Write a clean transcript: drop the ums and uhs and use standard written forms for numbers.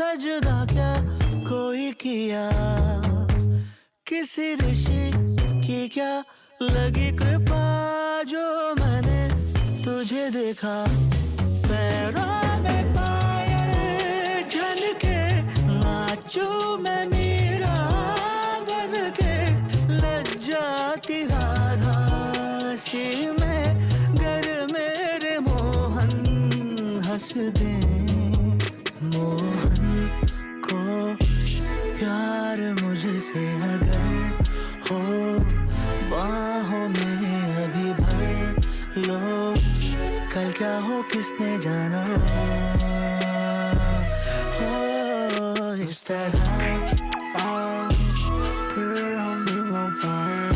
सजदा क्या कोई किया, किसी ऋषि की क्या लगी कृपा, जो मैंने तुझे देखा। पैरों में पायल झनके, नाचूं मैं मीरा बन के, लग जाती राधा सी मैं, गर मेरे मोहन हंस दे। मोहन को प्यार मुझसे अगर हो, बाहों में अभी भर लो, कल क्या हो किसने जाना। हो इस तरह फिर हम भी on fire,